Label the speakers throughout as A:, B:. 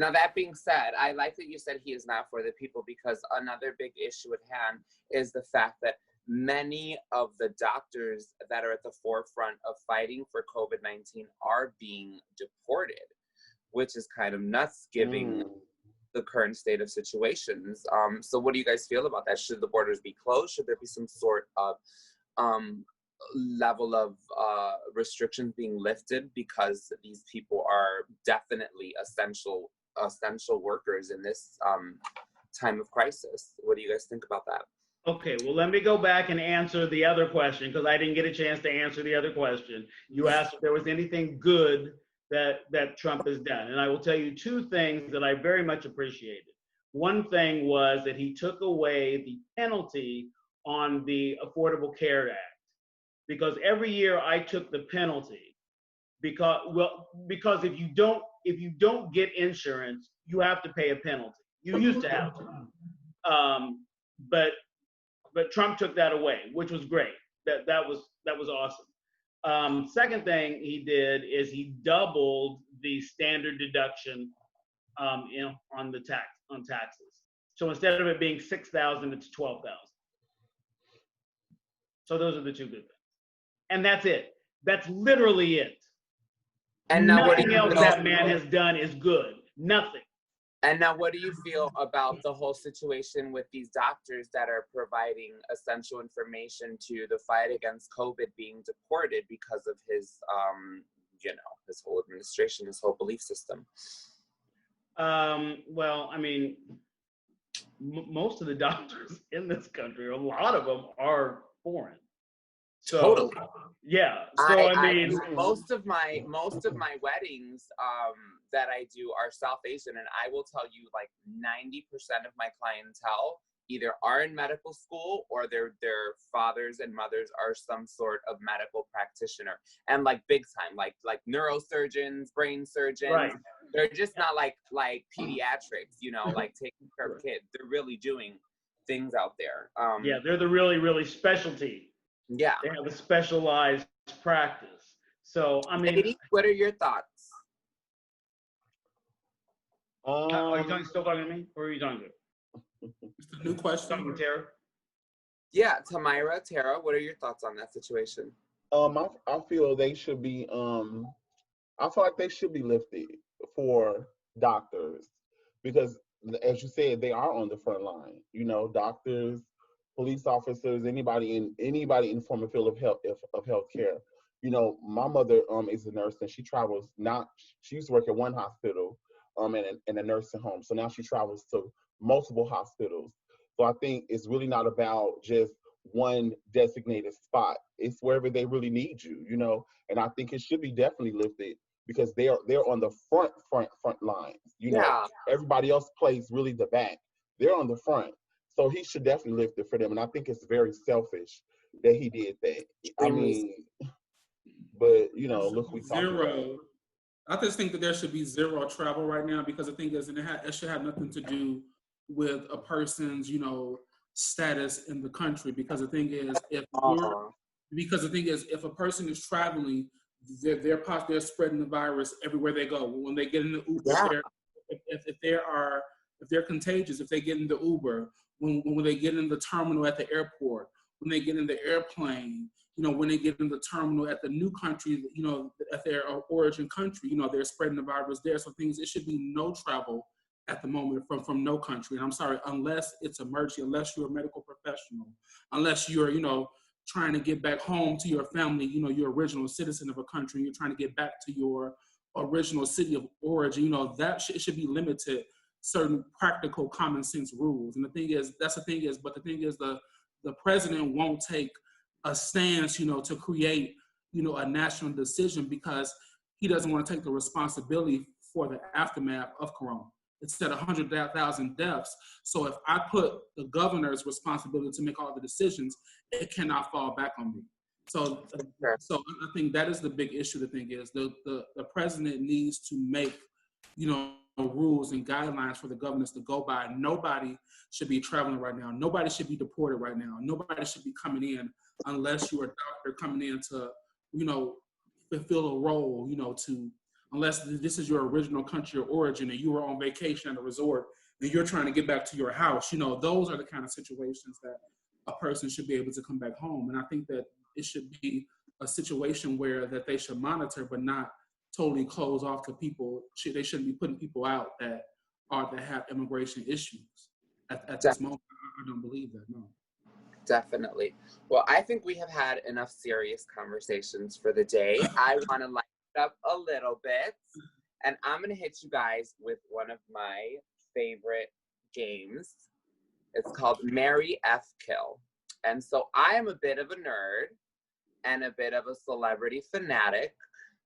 A: Now, that being said, I like that you said he is not for the people, because another big issue at hand is the fact that many of the doctors that are at the forefront of fighting for COVID-19 are being deported, which is kind of nuts given the current state of situations. So what do you guys feel about that? Should the borders be closed? Should there be some sort of level of restrictions being lifted, because these people are definitely essential workers in this time of crisis? What do you guys think about that?
B: Okay, well, let me go back and answer the other question, because I didn't get a chance to answer the other question. You asked if there was anything good that Trump has done. And I will tell you two things that I very much appreciated. One thing was that he took away the penalty on the Affordable Care Act, because every year I took the penalty because if you don't get insurance, you have to pay a penalty. You used to have to. But Trump took that away, which was great. That was awesome. Second thing he did is he doubled the standard deduction on taxes. So instead of it being $6,000, it's $12,000. So those are the two good things. And that's it. That's literally it. And now nothing else that man has done is good. Nothing.
A: And now, what do you feel about the whole situation with these doctors that are providing essential information to the fight against COVID being deported because of his, his whole administration, his whole belief system?
B: Well, I mean, most of the doctors in this country, a lot of them are foreign. So,
A: totally.
B: Yeah. So I mean,
A: most of my weddings that I do are South Asian, and I will tell you, like 90% of my clientele either are in medical school or their fathers and mothers are some sort of medical practitioner, and like big time, like neurosurgeons, brain surgeons. Right. They're just not like pediatrics, like taking care of kids. They're really doing things out there.
B: Yeah, they're the really specialty.
A: Yeah.
B: They have a specialized practice. So, I mean,
A: Lady, what are your thoughts?
B: Are you still talking to me, or are you talking to?
C: It's a new question.
B: Talking to Tara?
A: Yeah, Tara, what are your thoughts on that situation?
D: I feel they should be. I feel like they should be lifted for doctors, because, as you said, they are on the front line. Doctors, police officers, anybody in the form of field of healthcare. My mother is a nurse, and she travels. She used to work at one hospital, in a nursing home. So now she travels to multiple hospitals. So I think it's really not about just one designated spot. It's wherever they really need you. And I think it should be definitely lifted, because they're on the front lines. Everybody else plays really the back. They're on the front. So he should definitely lift it for them. And I think it's very selfish that he did that. I mean, but, look, we
C: zero. I just think that there should be zero travel right now, because the thing is, and it should have nothing to do with a person's, status in the country. Because the thing is, if a person is traveling, they're spreading the virus everywhere they go. When they get in the Uber, if they're contagious, if they get in the Uber, when they get in the terminal at the airport, when they get in the airplane, when they get in the terminal at the new country, at their origin country, they're spreading the virus there. So it should be no travel at the moment from no country. And I'm sorry, unless it's emergency, unless you're a medical professional, unless you're, trying to get back home to your family, your original citizen of a country, and you're trying to get back to your original city of origin, that should be limited certain practical common sense rules. And the thing is, the president won't take a stance, to create, a national decision, because he doesn't want to take the responsibility for the aftermath of Corona. It's at 100,000 deaths. So if I put the governor's responsibility to make all the decisions, it cannot fall back on me. So I think that is the big issue. The thing is, the president needs to make, rules and guidelines for the governors to go by. Nobody should be traveling right now. Nobody should be deported right now. Nobody should be coming in unless you're a doctor coming in to, fulfill a role, to unless this is your original country of origin and you were on vacation at a resort and you're trying to get back to your house. You know, those are the kind of situations that a person should be able to come back home. And I think that it should be a situation where that they should monitor, but not totally close off to people. They shouldn't be putting people out that have immigration issues at this moment. I don't believe that, no.
A: Definitely. Well, I think we have had enough serious conversations for the day. I want to lighten it up a little bit, and I'm going to hit you guys with one of my favorite games. It's called Marry F Kill. And so I am a bit of a nerd and a bit of a celebrity fanatic.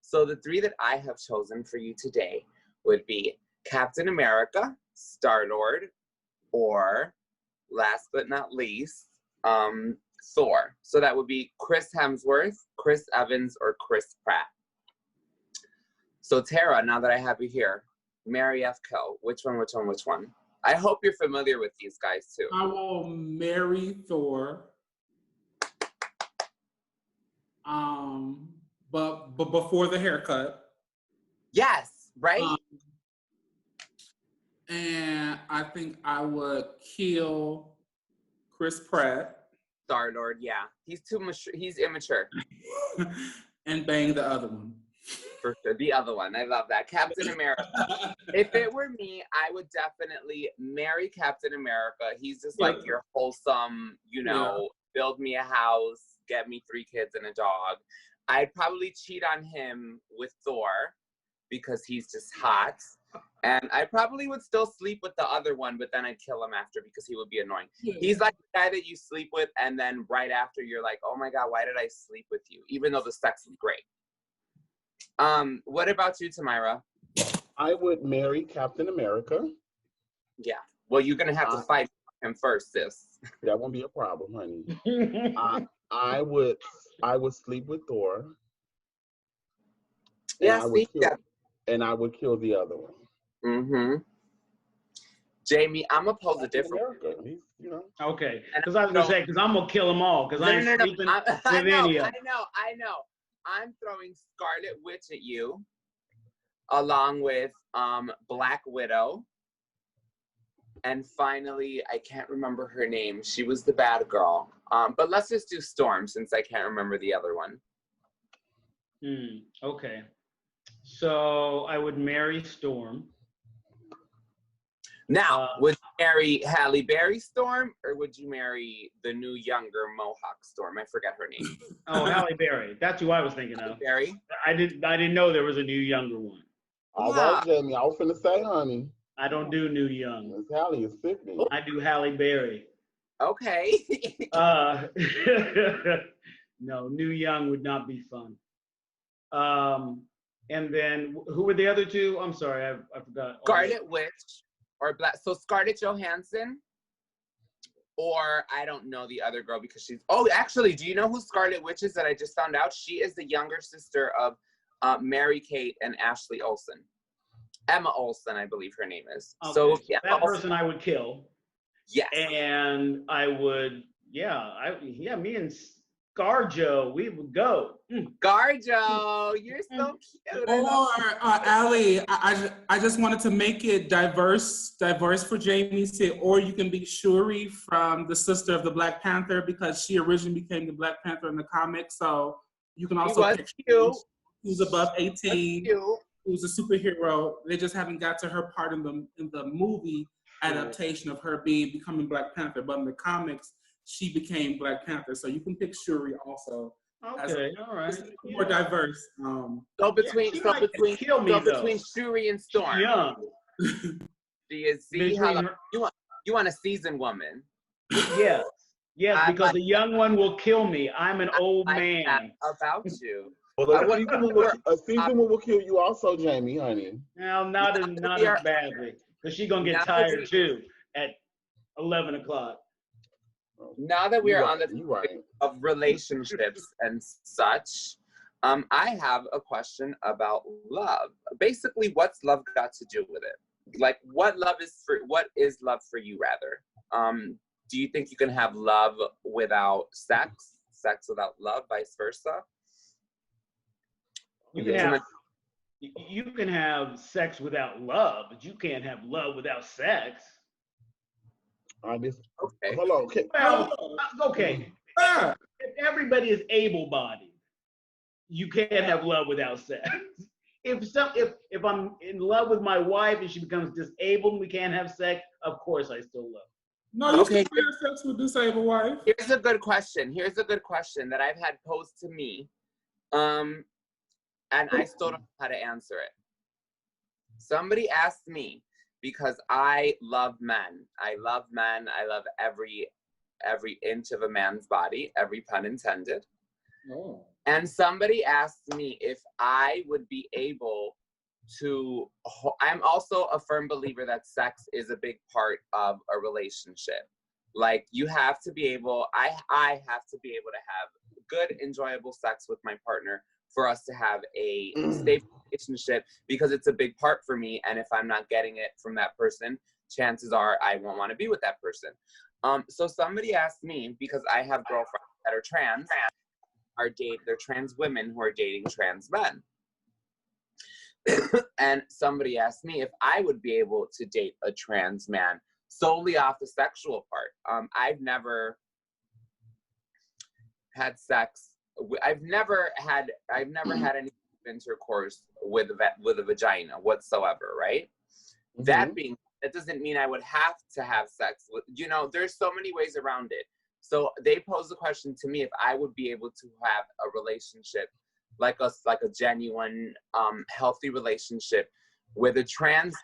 A: So the three that I have chosen for you today would be Captain America, Star-Lord, or last but not least, Thor. So that would be Chris Hemsworth, Chris Evans, or Chris Pratt. So Tara, now that I have you here, Marry F Kill. Which one? I hope you're familiar with these guys too.
C: I will marry Thor. But before the haircut.
A: Yes, right?
C: And I think I would kill Chris Pratt.
A: Star-Lord, yeah. He's too mature. He's immature.
C: And bang the other one.
A: For sure. The other one. I love that. Captain America. If it were me, I would definitely marry Captain America. He's just like your wholesome, build me a house, get me 3 kids and a dog. I'd probably cheat on him with Thor because he's just hot. And I probably would still sleep with the other one, but then I'd kill him after because he would be annoying. Yeah. He's like the guy that you sleep with, and then right after you're like, oh my God, why did I sleep with you? Even though the sex is great. What about you, Tamira?
D: I would marry Captain America.
A: Yeah. Well, you're going to have to fight him first, sis.
D: That won't be a problem, honey. I would sleep with Thor. And I would kill the other one.
A: Mm-hmm. Jamie, I'm gonna pose a different.
B: Okay, because I was gonna say, because I'm gonna kill them all. Because I ain't sleeping with any of them.
A: I know. I'm throwing Scarlet Witch at you, along with Black Widow, and finally, I can't remember her name. She was the bad girl. But let's just do Storm since I can't remember the other one.
B: Okay. So I would marry Storm.
A: Now, would you marry Halle Berry Storm, or would you marry the new younger Mohawk Storm? I forget her name.
B: Oh, Halle Berry. That's who I was thinking of.
A: Berry.
B: I didn't know there was a new younger one.
D: All right, Jamie. I was finna say, honey.
B: I don't do new young.
D: Halle is 50.
B: I do Halle Berry.
A: Okay.
B: No, new young would not be fun. And then who were the other two? I'm sorry, I forgot.
A: Scarlet Witch or Black. So Scarlett Johansson, or I don't know the other girl because she's. Oh, actually, do you know who Scarlet Witch is that I just found out? She is the younger sister of Mary-Kate and Ashley Olsen. Emma Olsen, I believe her name is.
B: Okay.
A: So yeah,
B: that person I would kill.
A: Yes.
B: And I would, me and ScarJo, we would go.
A: ScarJo, you're so cute.
C: Or Allie, I just wanted to make it diverse for Jamie. Or you can be Shuri from the sister of the Black Panther because she originally became the Black Panther in the comics. So you can also pick who's above 18, who's a superhero. They just haven't got to her part in the movie adaptation of her becoming Black Panther. But in the comics, she became Black Panther. So you can pick Shuri also.
B: Okay, all right.
C: More diverse.
A: So between Shuri and Storm.
B: She's young.
A: She is. You want a seasoned woman?
B: Yes. Yes, because the young one will kill me. I'm an old man.
A: About you.
D: Well, a seasoned one will kill you also, Jamie, honey.
B: Well, not as badly, because she's gonna get tired too at 11 o'clock.
A: Now that we are on the topic of relationships and such, I have a question about love. Basically, what's love got to do with it? Like, what is love for you, rather? Do you think you can have love without sex without love, vice versa?
B: You can have sex without love, but you can't have love without sex.
D: I just
A: Okay.
D: hold on. Okay.
B: Well, okay.
C: Ah,
B: If everybody is able-bodied, you can't have love without sex. If I'm in love with my wife and she becomes disabled and we can't have sex, of course I still love
C: no, you
A: Okay.
C: still have sex with disabled wife.
A: Here's a good question. Here's a good question that I've had posed to me. And I still don't know how to answer it. Somebody asked me, because I love men. I love men. I love every inch of a man's body, every pun intended.
C: Oh.
A: And somebody asked me if I would be able to, I'm also a firm believer that sex is a big part of a relationship. Like, you have to be able, I have to be able to have good, enjoyable sex with my partner for us to have a stable relationship, because it's a big part for me. And if I'm not getting it from that person, chances are I won't want to be with that person. So somebody asked me, because I have girlfriends that are trans, they're trans women who are dating trans men. And somebody asked me if I would be able to date a trans man solely off the sexual part. I've never had sex. I've never had any intercourse with a vagina whatsoever, right? That doesn't mean I would have to have sex with, there's so many ways around it. So they posed the question to me if I would be able to have a relationship like a genuine, healthy relationship with a trans,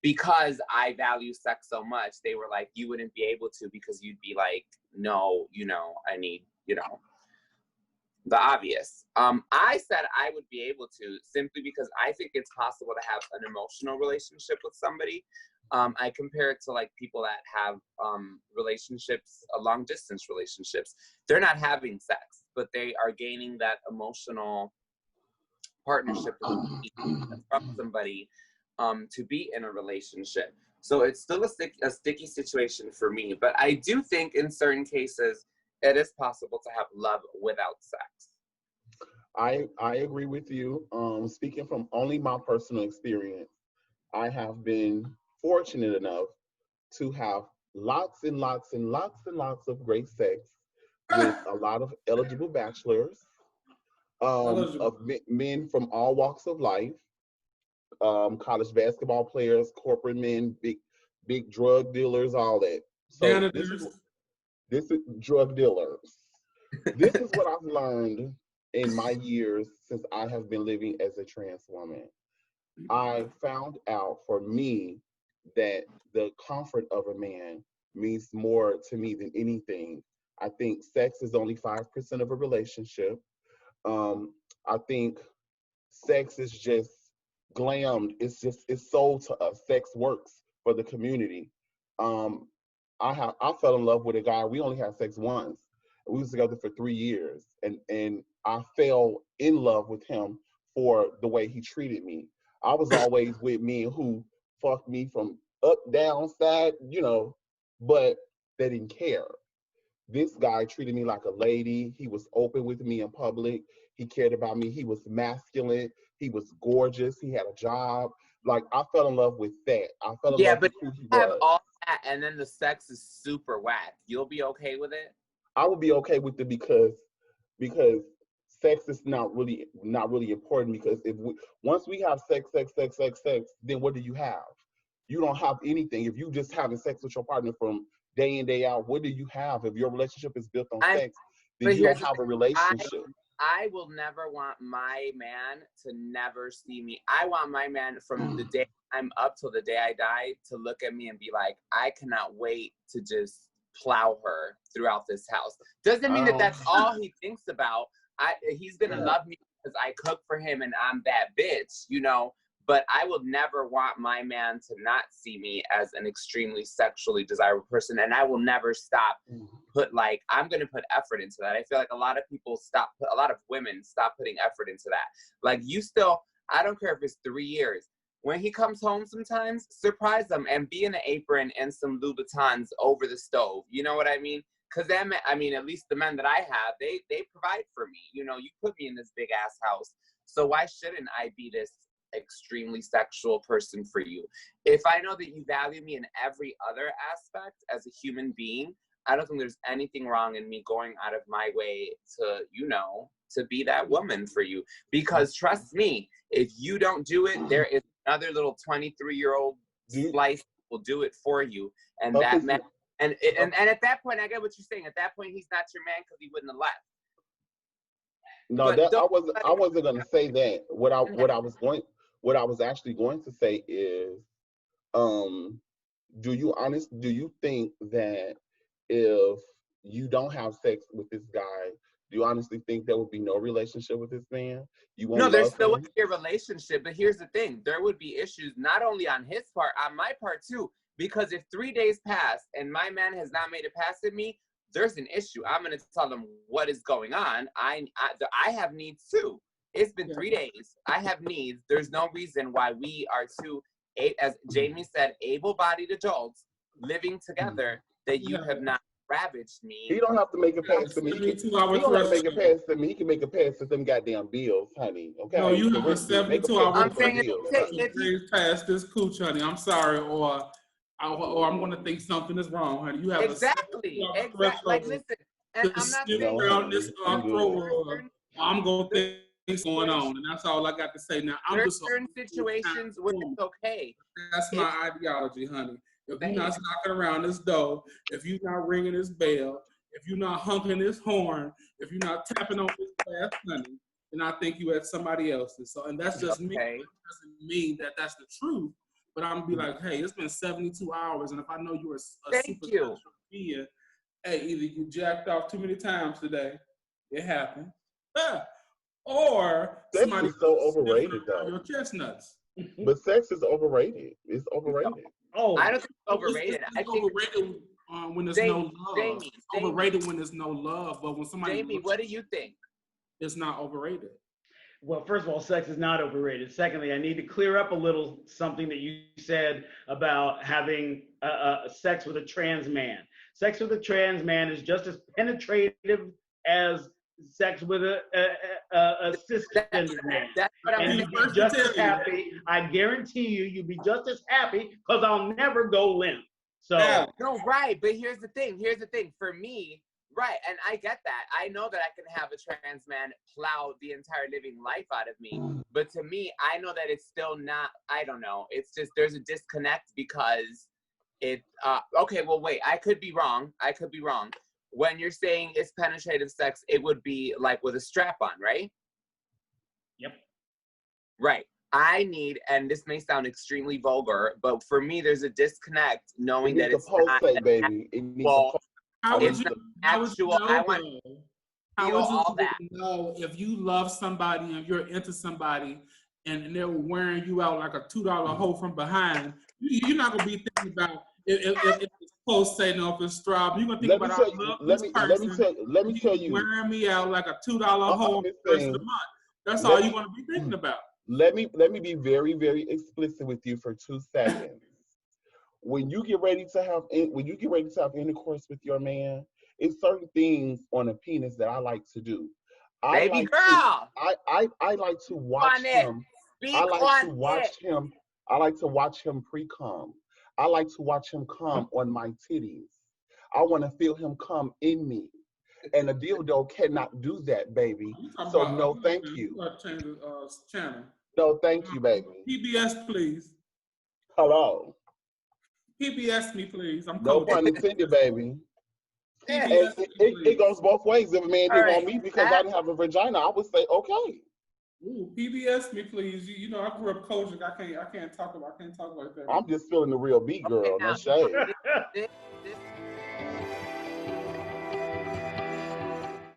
A: because I value sex so much. They were like, you wouldn't be able to, because you'd be like, no, I need, the obvious. I said I would be able to, simply because I think it's possible to have an emotional relationship with somebody. I compare it to like people that have relationships, long distance relationships. They're not having sex, but they are gaining that emotional partnership from somebody to be in a relationship. So it's still a sticky situation for me. But I do think in certain cases, it is possible to have love without sex.
D: I agree with you. Speaking from only my personal experience, I have been fortunate enough to have lots and lots and lots and lots of great sex with a lot of eligible bachelors, of men from all walks of life, college basketball players, corporate men, big drug dealers, all that. So this is drug dealers. This is what I've learned in my years since I have been living as a trans woman. I found out for me that the comfort of a man means more to me than anything. I think sex is only 5% of a relationship. I think sex is just glammed. It's sold to us. Sex works for the community. I fell in love with a guy. We only had sex once. We was together for 3 years, and I fell in love with him for the way he treated me. I was always with men who fucked me from up, down, side, but they didn't care. This guy treated me like a lady. He was open with me in public. He cared about me. He was masculine. He was gorgeous. He had a job. Like, I fell in love with that. I fell in love with who he
A: have
D: was.
A: all that, and then the sex is super whack. You'll be okay with it?
D: I would be okay with it because sex is not really important, because once we have sex, then what do you have? You don't have anything. If you just having sex with your partner from day in, day out, what do you have? If your relationship is built on sex, then you don't have a relationship.
A: I will never want my man to never see me. I want my man from the day I'm up till the day I die to look at me and be like, I cannot wait to just plow her throughout this house. Doesn't mean that that's all he thinks about. He's gonna love me because I cook for him and I'm that bitch, but I will never want my man to not see me as an extremely sexually desirable person. And I will never stop I'm going to put effort into that. I feel like a lot of women stop putting effort into that. Like, I don't care if it's 3 years. When he comes home sometimes, surprise him and be in an apron and some Louboutins over the stove. You know what I mean? because them, I mean, at least the men that I have, they provide for me. You know, you put me in this big ass house, so why shouldn't I be this extremely sexual person for you? If I know that you value me in every other aspect as a human being, I don't think there's anything wrong in me going out of my way to, you know, to be that woman for you. Because trust me, if you don't do it, there is another little 23-year-old slice will do it for you. And that man, and at that point, I get what you're saying. At that point, he's not your man because he wouldn't have left.
D: No,
A: But
D: that I wasn't gonna say that. What I was actually going to say is, do you think that if you don't have sex with this guy, do you honestly think there would be no relationship with this man? You won't
A: no, there's
D: love
A: still
D: him?
A: would be a relationship, but here's the thing. There would be issues, not only on his part, on my part too, because if 3 days pass and my man has not made it past me, there's an issue. I'm going to tell them what is going on. I have needs too. It's been 3 days. I have needs. There's no reason why we are two, as Jamie said, able-bodied adults living together that you have not ravaged me.
D: He don't have to make it past to me. He don't have to make it past to me. He can make it past to them goddamn bills, honey. Okay.
C: No, you have a 72-hour.
A: I'm saying
C: it's past this cooch, honey. I'm sorry, or I'm going to think something is wrong, honey. You have
A: exactly. Like, listen, and I'm not saying
C: around this throat. I'm going to think what's going on, and that's all I got to say. Now,
A: there's certain situations where it's okay.
C: That's my ideology, honey. If you're not knocking around this door, if you're not ringing this bell, if you're not honking this horn, if you're not tapping on this glass, honey, then I think you at somebody else's. So, and that's just me. It doesn't mean that that's the truth, but I'm gonna be like, hey, it's been 72 hours, and if I know you're a super special being, hey, either you jacked off too many times today, it happened, or
D: sex
C: somebody
D: is so overrated though.
C: Your chestnuts.
D: But sex is overrated. It's overrated.
B: Oh,
A: I don't think it's overrated.
C: It's overrated when there's no love. It's overrated when there's no love, but when somebody.
A: Jamie, what do you think?
C: It's not overrated.
B: well, first of all, sex is not overrated. Secondly, I need to clear up a little something that you said about having sex with a trans man. Sex with a trans man is just as penetrative as sex with a cisgender man.
A: That's what
B: and you'd be just as happy. I guarantee you'd be just as happy because I'll never go limp. So
A: no, right. But here's the thing. For me, right, and I get that. I know that I can have a trans man plow the entire living life out of me. But to me, I know that it's still not, I don't know. It's just there's a disconnect because it, okay, well, wait, I could be wrong. When you're saying it's penetrative sex, it would be like with a strap on, right?
B: Yep. Right.
A: I need, and this may sound extremely vulgar, but for me, there's a disconnect knowing that it's not
D: pulsate, baby. It needs
C: How would you know if you love somebody and you're into somebody and they're wearing you out like a $2 hoe from behind? You're not gonna be thinking about if it's pulsating off the straw. You're gonna think about I love this person.
D: Let me tell you,
C: wearing me out like a $2 hoe the rest of the month. That's all you're gonna be thinking about.
D: Let me be very, very explicit with you for 2 seconds. When you get ready to have intercourse with your man, it's certain things on a penis that I like to do. I like to watch him. I like to watch him pre-cum. I like to watch him come on my titties. I want to feel him come in me. And a dildo cannot do that, baby. So no, thank you.
C: Channel.
D: No, thank you, baby.
C: PBS, please.
D: Hello.
C: PBS me, please. I'm
D: no pun intended, baby. And it goes both ways. If a man didn't want me because I didn't have a vagina, I would say okay.
C: Ooh, PBS me, please. You know, I grew up coaching. I can't talk like that.
D: I'm just feeling the real beat, girl. No shade.
A: This